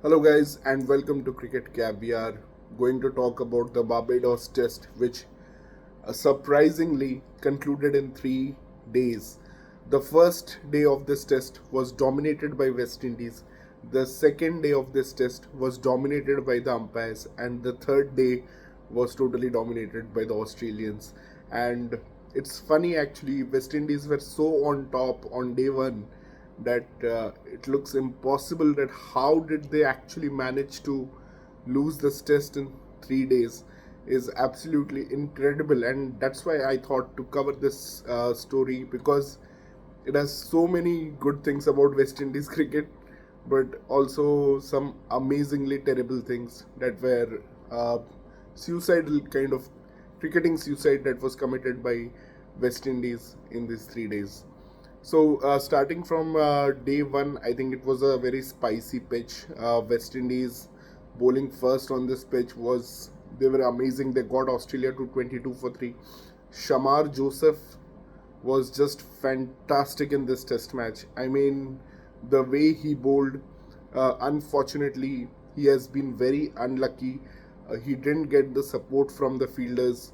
Hello, guys, and welcome to Cricket Cab. We are going to talk about the Barbados Test, which surprisingly concluded in 3 days. The first day of this test was dominated by West Indies. The second day of this test was dominated by the umpires, and the third day was totally dominated by the Australians. And it's funny actually, West Indies were so on top on day one that it looks impossible that how did they actually manage to lose this test in 3 days is absolutely incredible, and that's why I thought to cover this story because it has so many good things about West Indies cricket, but also some amazingly terrible things that were suicidal kind of cricketing suicide that was committed by West Indies in these 3 days. So, starting from day one, I think it was a very spicy pitch. West Indies bowling first on this pitch was they were amazing. They got Australia to 22 for 3. Shamar Joseph was just fantastic in this test match. I mean, the way he bowled, unfortunately, he has been very unlucky. He didn't get the support from the fielders.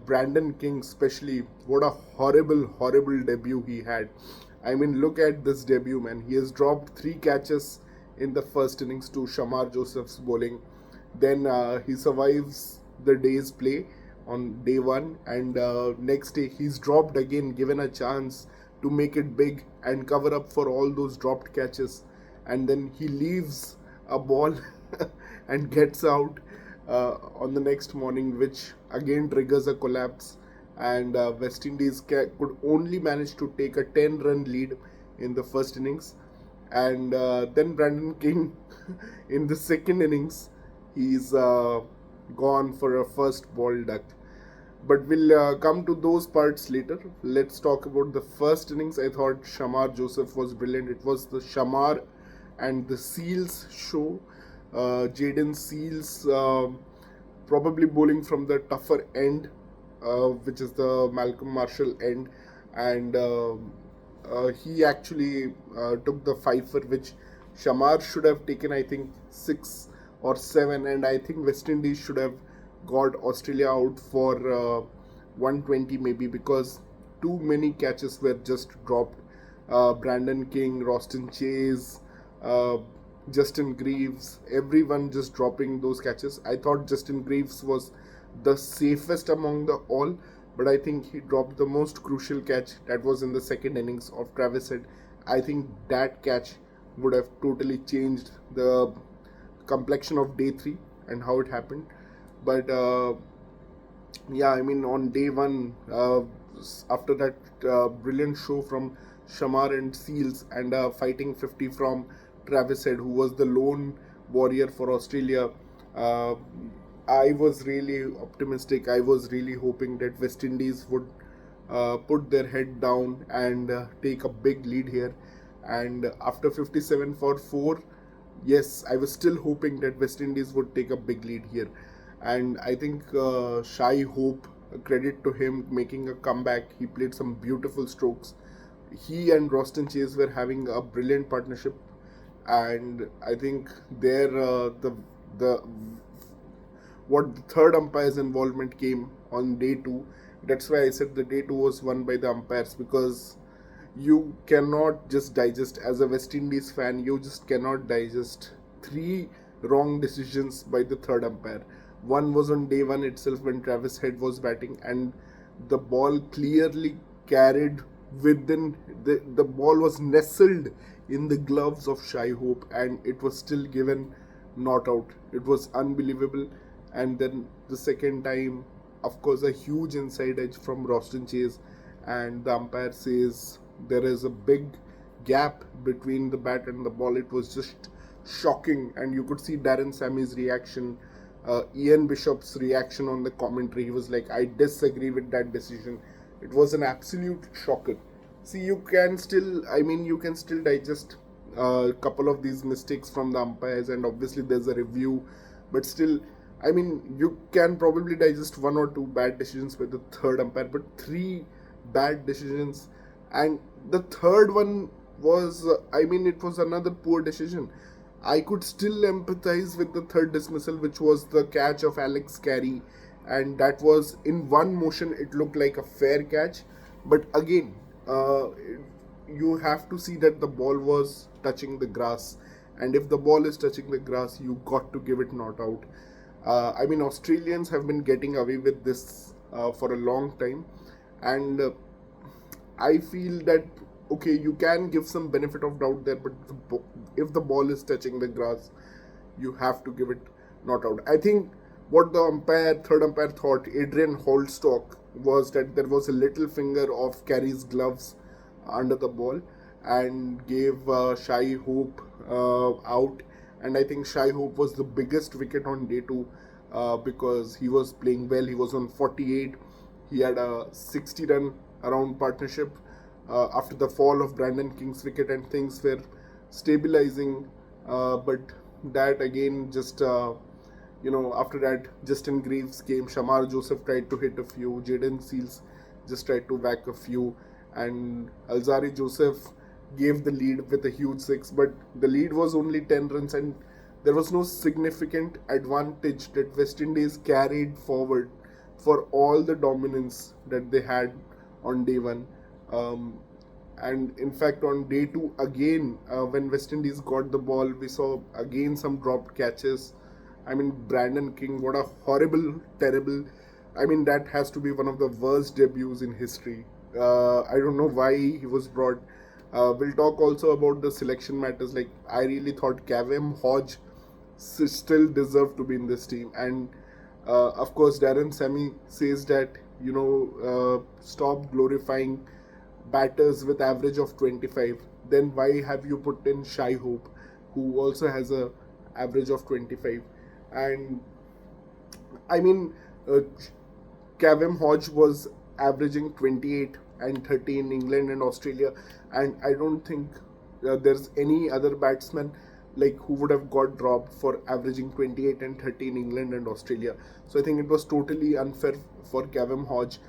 Brandon King, especially, what a horrible, horrible debut he had. I mean, look at this debut, man. He has dropped 3 catches in the first innings to Shamar Joseph's bowling. Then he survives the day's play on day one, and next day he's dropped again, given a chance to make it big and cover up for all those dropped catches. And then he leaves a ball and gets out on the next morning, which again triggers a collapse. And West Indies could only manage to take a 10-run lead in the first innings. And then Brandon King, in the second innings, he's gone for a first ball duck. But we'll come to those parts later. Let's talk about the first innings. I thought Shamar Joseph was brilliant. It was the Shamar and the Seals show. Jaden Seals probably bowling from the tougher end, which is the Malcolm Marshall end, and he actually took the fifer, which Shamar should have taken, I think, 6 or 7, and I think West Indies should have got Australia out for 120 maybe, because too many catches were just dropped. Brandon King, Roston Chase, uh, Justin Greaves, everyone just dropping those catches. I thought Justin Greaves was the safest among the all, but I think he dropped the most crucial catch that was in the second innings of Travis Head. I think that catch would have totally changed the complexion of day three and how it happened. But yeah, I mean, on day one, after that brilliant show from Shamar and Seals and fighting 50 from Travis Head, who was the lone warrior for Australia, uh, I was really optimistic. I was really hoping that West Indies would put their head down and take a big lead here. And after 57 for 4, yes, I was still hoping that West Indies would take a big lead here. And I think Shai Hope, credit to him making a comeback. He played some beautiful strokes. He and Roston Chase were having a brilliant partnership, and I think there the what the third umpire's involvement came on day two. That's why I said the day two was won by the umpires, because you cannot just digest, as a West Indies fan, you just cannot digest 3 wrong decisions by the third umpire. One was on day one itself when Travis Head was batting, and the ball clearly carried within the ball was nestled in the gloves of Shai Hope, and it was still given not out. It was unbelievable. And then the second time, of course, a huge inside edge from Roston Chase, and the umpire says there is a big gap between the bat and the ball. It was just shocking, and you could see Darren Sammy's reaction, Ian Bishop's reaction on the commentary. He was like, I disagree with that decision. It was an absolute shocker. See, you can still digest a couple of these mistakes from the umpires, and obviously there's a review, but still, I mean, you can probably digest 1 or 2 bad decisions by the third umpire, but 3 bad decisions, and the third one was, I mean, it was another poor decision. I could still empathize with the third dismissal, which was the catch of Alex Carey, and that was in one motion. It looked like a fair catch, but again, you have to see that the ball was touching the grass, and if the ball is touching the grass, you got to give it not out. I mean, Australians have been getting away with this for a long time, and I feel that okay, you can give some benefit of doubt there, but if the ball is touching the grass, you have to give it not out. I think what the third umpire thought, Adrian Holstock, was that there was a little finger of Carey's gloves under the ball and gave Shai Hope out. And I think Shai Hope was the biggest wicket on day two because he was playing well. He was on 48. He had a 60 run around partnership after the fall of Brandon King's wicket, and things were stabilizing. But that again just after that, Justin Greaves came. Shamar Joseph tried to hit a few. Jaden Seals just tried to whack a few. And Alzari Joseph gave the lead with a huge six. But the lead was only 10 runs, and there was no significant advantage that West Indies carried forward for all the dominance that they had on day one. And in fact, on day two, again, when West Indies got the ball, we saw again some dropped catches. I mean, Brandon King, what a horrible, terrible. I mean, that has to be one of the worst debuts in history. I don't know why he was brought. We'll talk also about the selection matters. Like, I really thought Cavem Hodge still deserved to be in this team. And of course, Darren Sammy says that, stop glorifying batters with average of 25. Then why have you put in Shai Hope, who also has a average of 25? And I mean, Cavem Hodge was averaging 28 and 30 in England and Australia, and I don't think there's any other batsman like who would have got dropped for averaging 28 and 30 in England and Australia. So I think it was totally unfair for Cavem Hodge.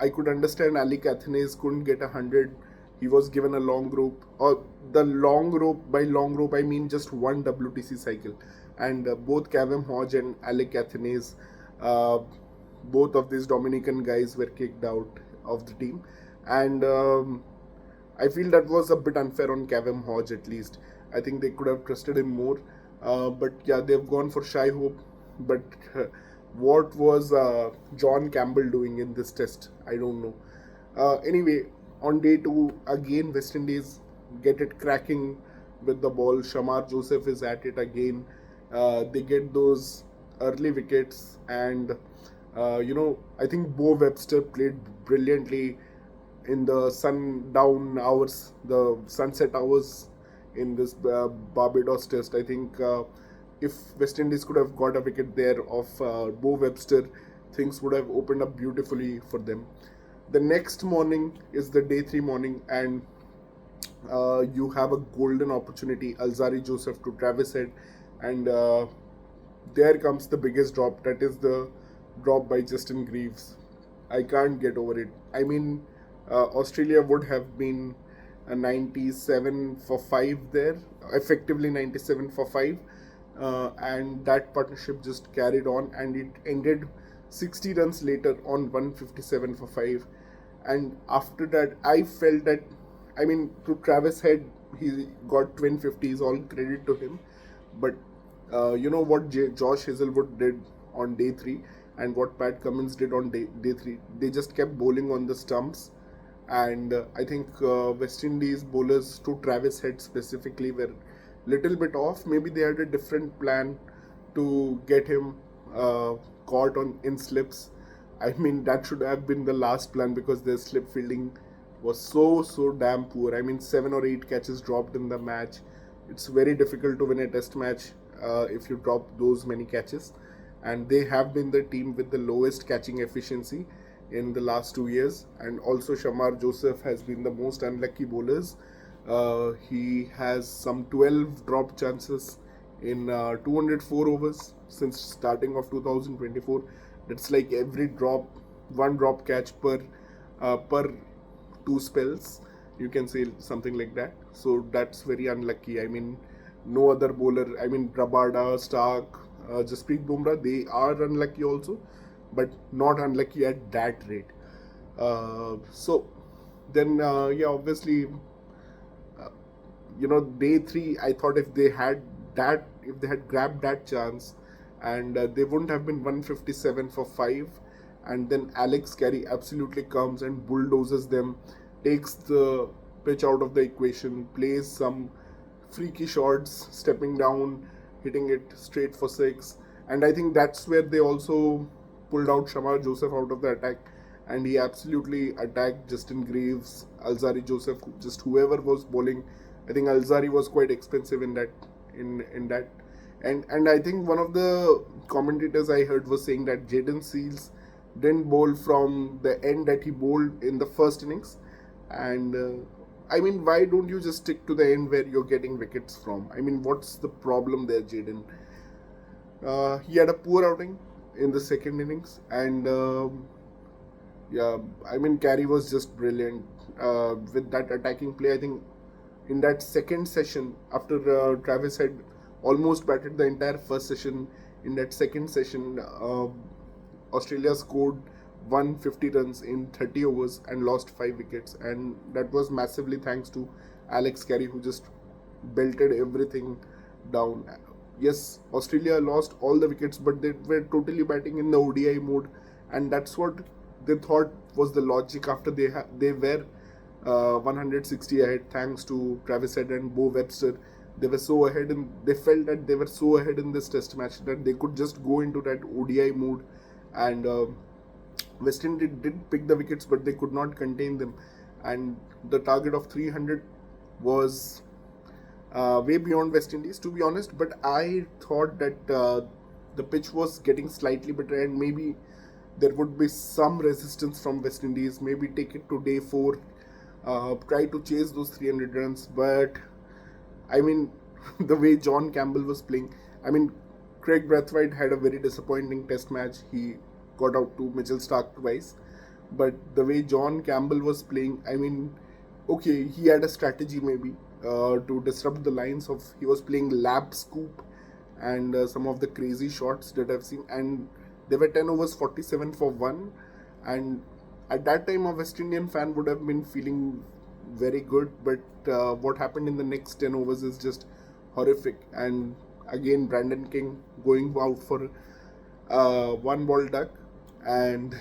I could understand Alec Athanaze couldn't get 100. He was given a long rope, or the long rope, by long rope I mean just one WTC cycle. And both Cavem Hodge and Alec Athanaze, both of these Dominican guys were kicked out of the team. And I feel that was a bit unfair on Cavem Hodge at least. I think they could have trusted him more. But yeah, they've gone for Shai Hope. But what was John Campbell doing in this test? I don't know. Anyway, on day two, again, West Indies get it cracking with the ball. Shamar Joseph is at it again. They get those early wickets, and I think Bo Webster played brilliantly in the sundown hours, the sunset hours in this Barbados Test. I think if West Indies could have got a wicket there of Bo Webster, things would have opened up beautifully for them. The next morning is the day 3 morning, and you have a golden opportunity, Alzari Joseph to Travis Head, and there comes the biggest drop. That is the drop by Justin Greaves. I can't get over it. I mean, Australia would have been a 97 for 5 there, effectively 97 for 5, and that partnership just carried on, and it ended 60 runs later on 157 for 5. And after that, I felt that, I mean, to Travis Head, he got twin 50s, all credit to him. But what Josh Hazelwood did on day 3 and what Pat Cummins did on day 3, they just kept bowling on the stumps. And I think West Indies bowlers, to Travis Head specifically, were little bit off. Maybe they had a different plan to get him caught in slips. I mean, that should have been the last plan, because their slip fielding was so damn poor. I mean, 7 or 8 catches dropped in the match. It's very difficult to win a test match if you drop those many catches. And they have been the team with the lowest catching efficiency in the last 2 years. And also Shamar Joseph has been the most unlucky bowlers. He has some 12 drop chances in 204 overs since starting of 2024. That's like every one drop catch per 2 spells. You can say something like that. So that's very unlucky. I mean, no other bowler. I mean, Rabada, Stark, Jasprit Bumrah, they are unlucky also, but not unlucky at that rate. So then, yeah, obviously, uh, day three, I thought if they had grabbed that chance, and they wouldn't have been 157 for 5. And then Alex Carey absolutely comes and bulldozes them, takes the pitch out of the equation, plays some freaky shots, stepping down, hitting it straight for 6. And I think that's where they also pulled out Shamar Joseph out of the attack, and he absolutely attacked Justin Greaves, Alzari Joseph, just whoever was bowling. I think Alzari was quite expensive in that. And I think one of the commentators I heard was saying that Jaden Seals didn't bowl from the end that he bowled in the first innings. And I mean, why don't you just stick to the end where you're getting wickets from? I mean, what's the problem there, Jaden? He had a poor outing in the second innings, and yeah, I mean, Carey was just brilliant with that attacking play. I think in that second session, after Travis had almost batted the entire first session, in that second session, Australia scored 150 runs in 30 overs and lost 5 wickets, and that was massively thanks to Alex Carey, who just belted everything down. Yes, Australia lost all the wickets, but they were totally batting in the ODI mode, and that's what they thought was the logic after they were 160 ahead thanks to Travis Head and Bo Webster. They were so ahead, and they felt that they were so ahead in this test match that they could just go into that ODI mode. And West Indies did pick the wickets, but they could not contain them. And the target of 300 was way beyond West Indies, to be honest. But I thought that the pitch was getting slightly better, and maybe there would be some resistance from West Indies. Maybe take it to day 4, try to chase those 300 runs. But I mean, the way John Campbell was playing, I mean, Craig Brathwaite had a very disappointing test match. He got out to Mitchell Stark twice. But the way John Campbell was playing, I mean, okay, he had a strategy maybe to disrupt the lines of. He was playing lap scoop and some of the crazy shots that I've seen. And they were 10 overs, 47 for 1. And at that time, a West Indian fan would have been feeling very good. But what happened in the next 10 overs is just horrific. And again, Brandon King going out for one ball duck. And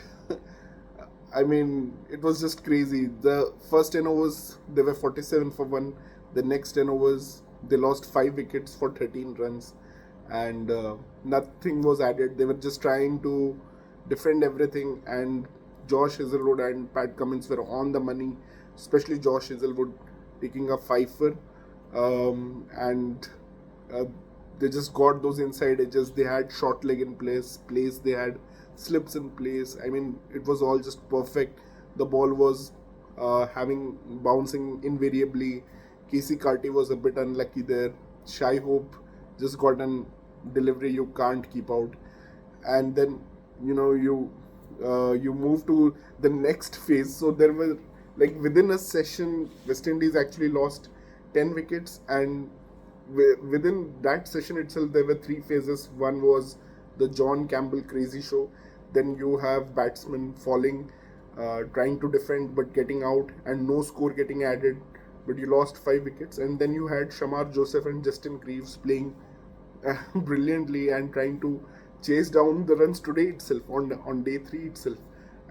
I mean, it was just crazy. The first 10 overs, they were 47 for 1. The next 10 overs, they lost 5 wickets for 13 runs. And nothing was added. They were just trying to defend everything. And Josh Hazelwood and Pat Cummins were on the money, especially Josh Hazelwood taking a fifer. And uh, they just got those inside edges. They had short leg in place. They had slips in place. I mean, it was all just perfect. The ball was bouncing invariably. Casey Carty was a bit unlucky there. Shai Hope just got an delivery you can't keep out. And then you move to the next phase. So there were, like, within a session, West Indies actually lost 10 wickets, and within that session itself there were 3 phases. One was the John Campbell crazy show. Then you have batsmen falling, trying to defend but getting out, and no score getting added, but you lost 5 wickets. And then you had Shamar Joseph and Justin Greaves playing brilliantly and trying to chase down the runs today itself, on day 3 itself.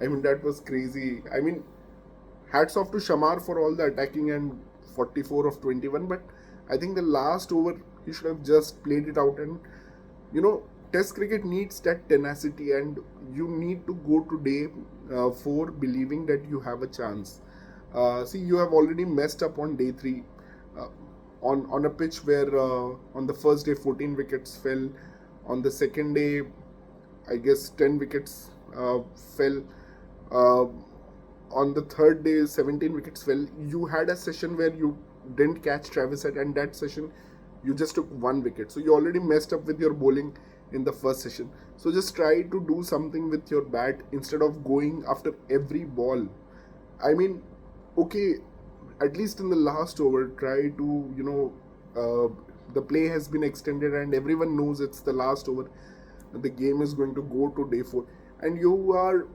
I mean, that was crazy. I mean, hats off to Shamar for all the attacking and 44 of 21, but I think the last over he should have just played it out. And Test cricket needs that tenacity, and you need to go to day 4 believing that you have a chance. See, you have already messed up on day 3, uh, on a pitch where on the first day 14 wickets fell. On the second day, I guess 10 wickets fell. Uh, on the third day, 17 wickets fell. You had a session where you didn't catch Travis Head, and that session you just took 1 wicket. So you already messed up with your bowling in the first session. So just try to do something with your bat instead of going after every ball. I mean, okay, at least in the last over, try to the play has been extended and everyone knows it's the last over. The game is going to go to day 4, and you are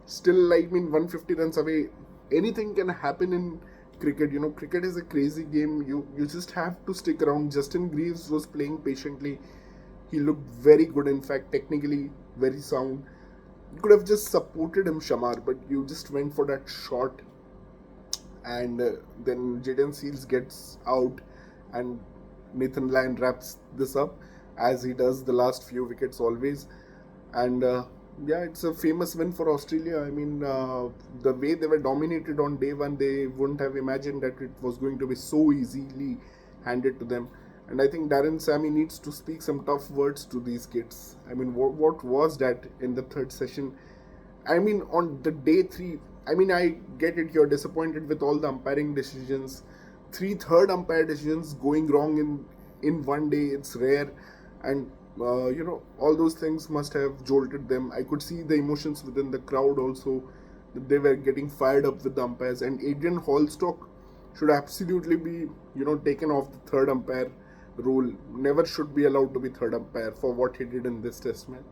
still, 150 runs away. Anything can happen in cricket. Cricket is a crazy game. You just have to stick around. Justin Greaves was playing patiently. He looked very good, in fact, technically very sound. You could have just supported him, Shamar, but you just went for that shot, and then Jaden Seals gets out, and Nathan Lyon wraps this up as he does the last few wickets always. And yeah, it's a famous win for Australia. The way they were dominated on day 1, they wouldn't have imagined that it was going to be so easily handed to them. And I think Darren Sammy needs to speak some tough words to these kids. What was that in the third session? On the day 3, I get it, you're disappointed with all the umpiring decisions. 3 third umpire decisions going wrong in one day, it's rare. And all those things must have jolted them. I could see the emotions within the crowd also. They were getting fired up with the umpires, and Adrian Hallstock should absolutely be taken off the third umpire role. Never should be allowed to be third umpire for what he did in this test match.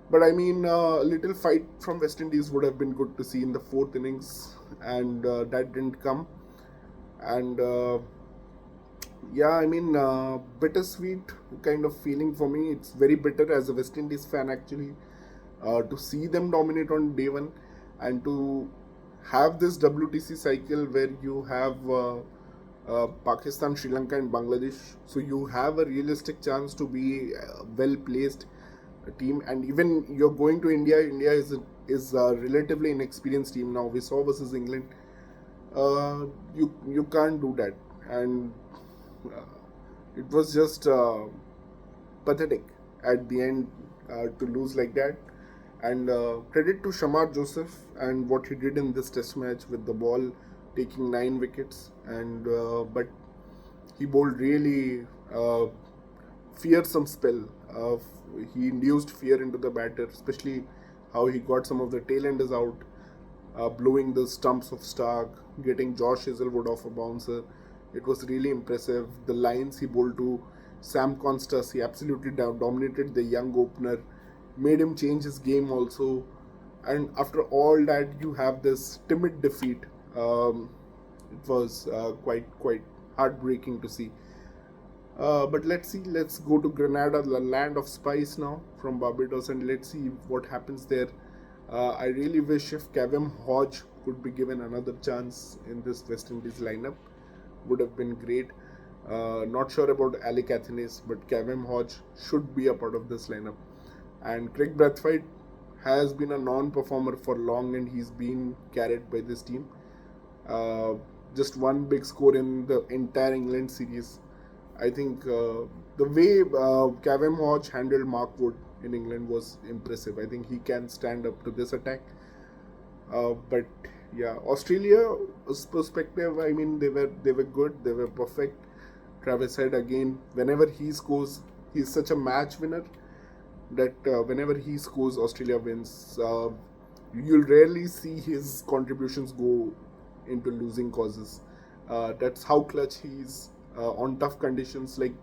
But a little fight from West Indies would have been good to see in the 4th innings, and that didn't come. And bittersweet kind of feeling for me. It's very bitter as a West Indies fan, actually, to see them dominate on day 1, and to have this WTC cycle where you have Pakistan, Sri Lanka and Bangladesh. So you have a realistic chance to be well placed team. And even you're going to India. India is a relatively inexperienced team now. We saw versus England. You can't do that, and it was just pathetic at the end to lose like that. And credit to Shamar Joseph and what he did in this test match with the ball, taking 9 wickets. And but he bowled really fearsome spell. He induced fear into the batter, especially how he got some of the tailenders out, blowing the stumps of Stark, getting Josh Hazelwood off a bouncer. It was really impressive. The lines he bowled to Sam Constas, he absolutely dominated the young opener, made him change his game also. And after all that, you have this timid defeat. It was quite heartbreaking to see. But let's see. Let's go to Grenada, the land of spice now, from Barbados, and let's see what happens there. I really wish if Kavem Hodge could be given another chance in this West Indies lineup. Would have been great. Not sure about Alec Athens, but Kavem Hodge should be a part of this lineup. And Craig Brathwaite has been a non-performer for long, and he's been carried by this team. Just one big score in the entire England series. I think the way Kavem Hodge handled Mark Wood in England was impressive. I think he can stand up to this attack. But yeah, Australia's perspective, they were good, they were perfect. Travis Head, again, whenever he scores, he's such a match winner that whenever he scores, Australia wins. You'll rarely see his contributions go into losing causes. That's how clutch he is on tough conditions. Like,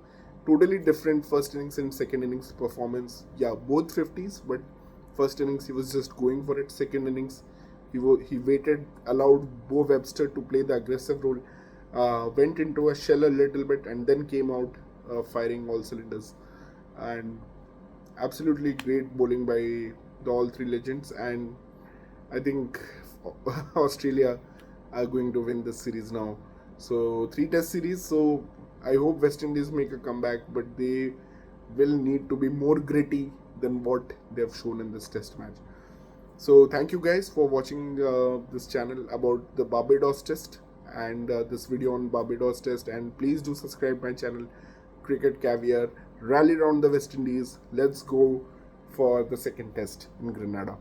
totally different first innings and second innings performance. Yeah, both 50s, but first innings he was just going for it. Second innings, he waited, allowed Bo Webster to play the aggressive role, went into a shell a little bit, and then came out firing all cylinders. And absolutely great bowling by the all 3 legends. And I think Australia are going to win this series now. So 3 test series. So I hope West Indies make a comeback, but they will need to be more gritty than what they have shown in this test match. So thank you guys for watching this channel about the Barbados Test and this video on Barbados Test. And please do subscribe my channel, Cricket Caviar. Rally around the West Indies. Let's go for the second test in Grenada.